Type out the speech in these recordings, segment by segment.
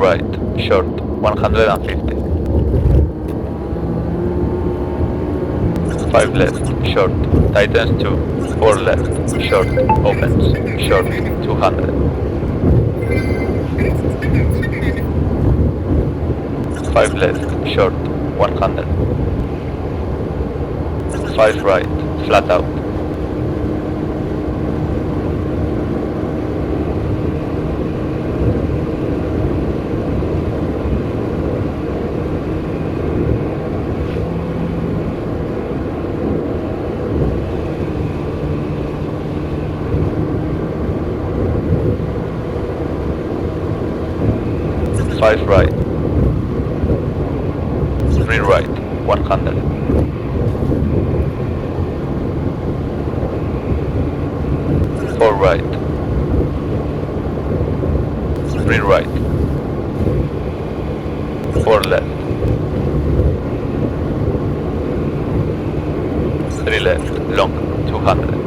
right, short, 150. 5 left, short, tightens 2. 4 left, short, opens, short, 200. 5 left, short, 100. 5 right, flat out. 5 right, 3 right, 100. 4 right, 3 right, 4 left, 3 left, long, 200.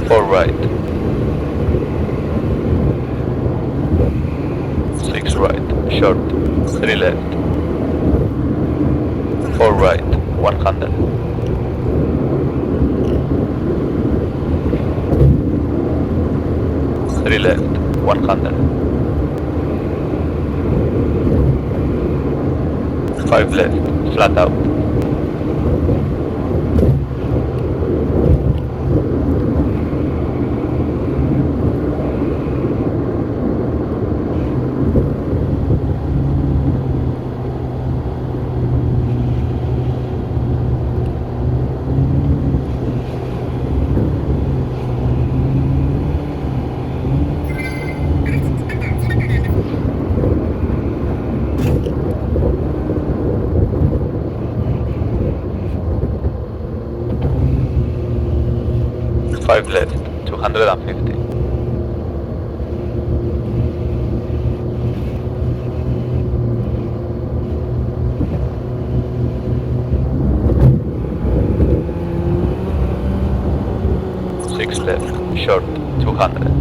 4 right, 6 right, short, 3 left, 4 right, 100. 3 left, 100. 5 left, flat out. 5 left, 250. 6 left, short, 200.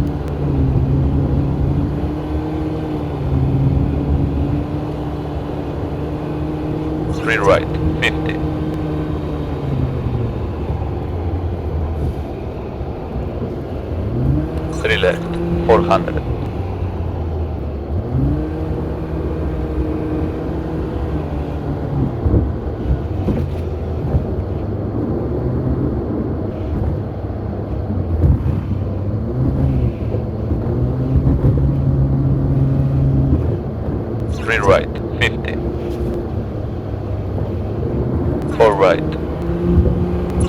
3 right, 50. 3 left, 400. 3 right, 50. 4 right,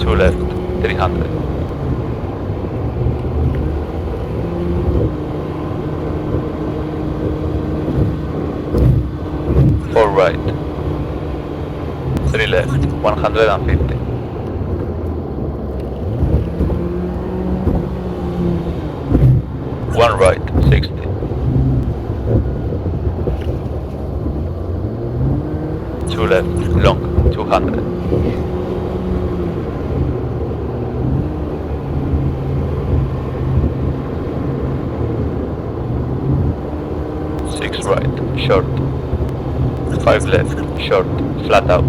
2 left, 300. 4 right, 3 left, 150. 1 right, 60. 2 left, long, 200. 6 right, short. 5 left, short, flat out.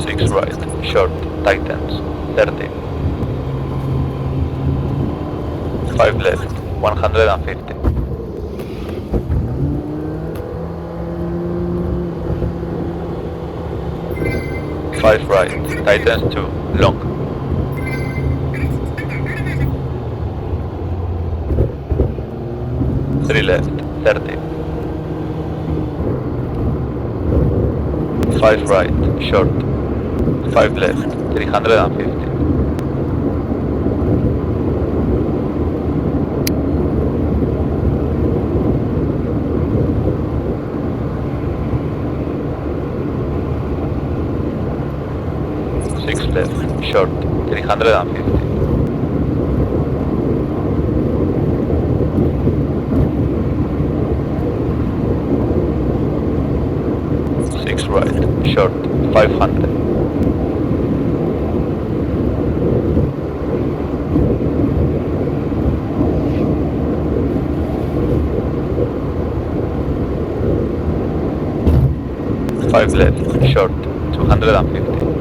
6 right, short, tightens, 30. 5 left, 150. 5 right, tightens 2, long. 3 left, 30. 5 right, short. 5 left, 350. 6 left, short, 350. 6 right, short, 500. 5 left, short, 250.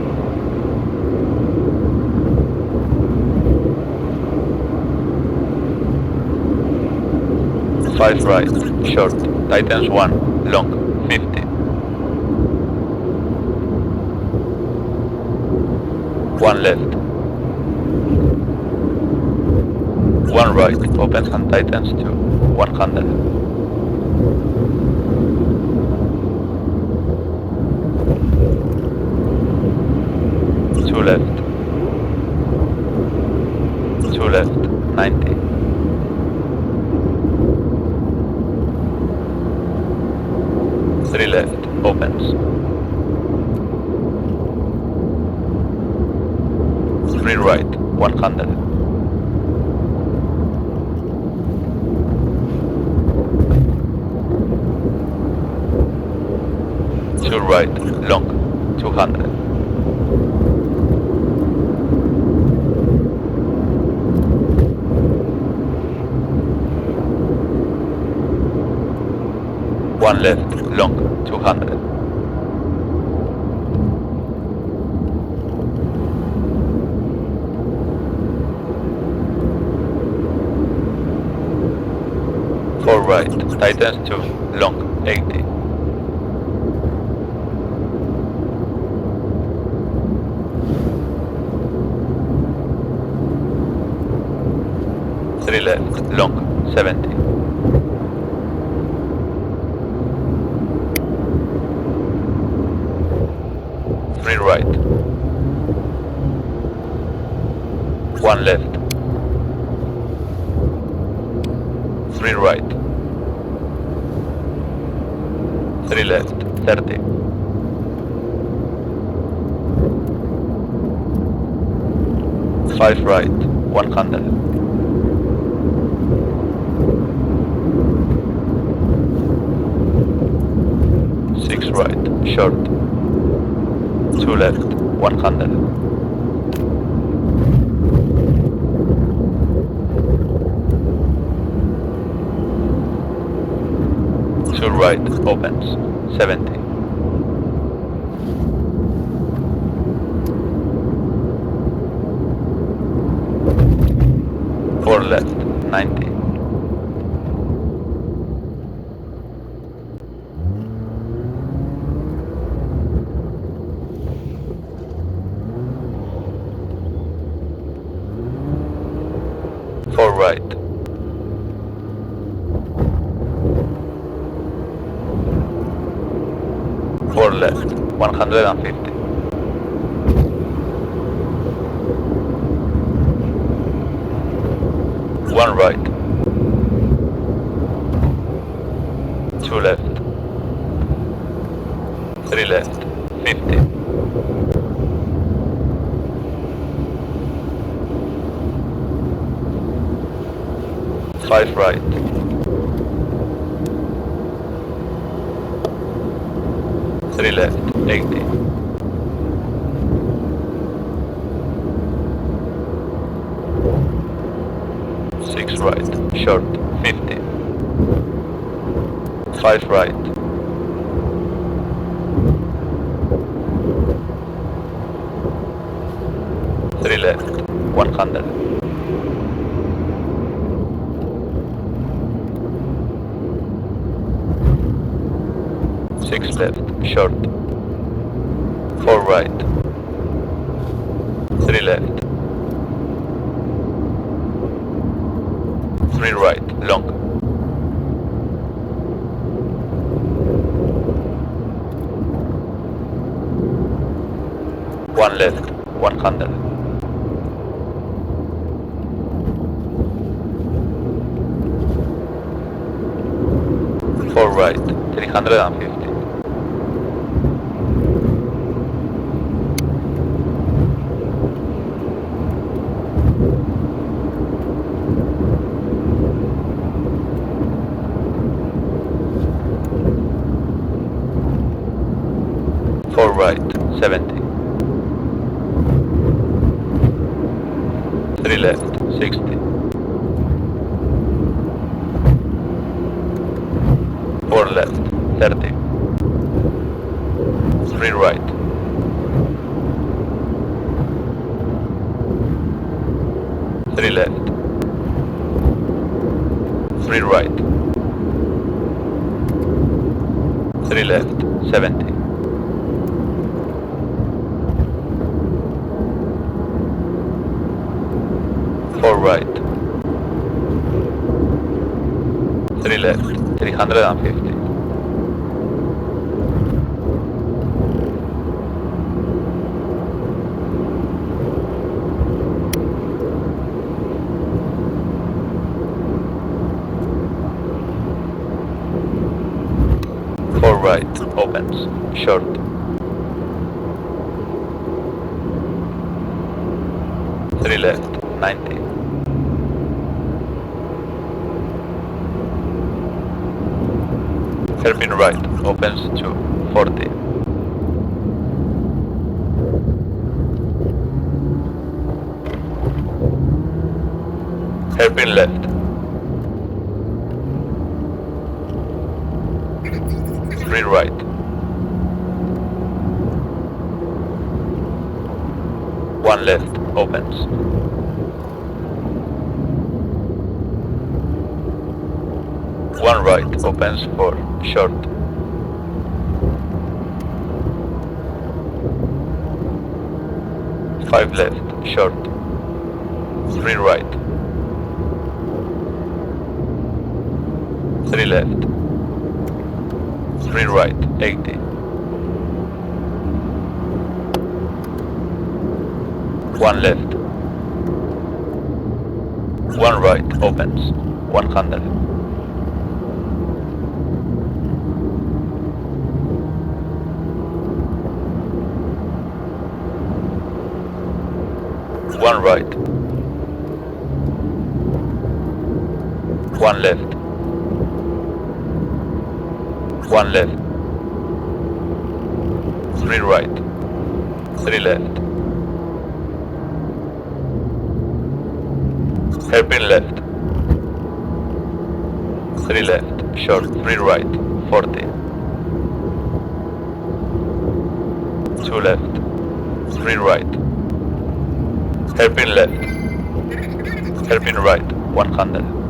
5 right, short, tightens 1, long, 50. 1 left. 1 right, opens and tightens 2, 100. 2 left. 2 left, 90. 3 left, opens. 3 right, 100. 2 right, long, 200. 1 left, long, 200. 4 right, tightens 2, long, 80. 3 left, long, 70. 3 right. 1 left. 3 right. 3 left, 30. 5 right, 100. 6 right, short. 2 left, 100. 2 right, opens, 70. 4 left, 90. 4 right. 4 left, 150. 1 right. 2 left. 3 left, 50. 5 right. 3 left, 80. 6 right, short, 50. 5 right. 3 left, 100. 6 left, short. 4 right. 3 left. 3 right, long. 1 left, 100. 4 right, 350. 4 4 right, 70. 3 left, 60. 4 left, 30. 3 right. 3 left. 3 right. 3 left, 70. 4 right. 3 left, 350. 4 right, opens, short. 3 left, 90. 3 right, opens to 40. 3 left. 3 right. 1 left, opens. 1 right, opens for short. 5 left, short. 3 right. 3 left. 3 right, 80. 1 left. 1 right, opens, 100. 1 right. 1 left. 1 left. 3 right. 3 left. 3 left. 3 left, short, 3 right, 40. 2 left. 3 right. 3 left. 3 right, 100.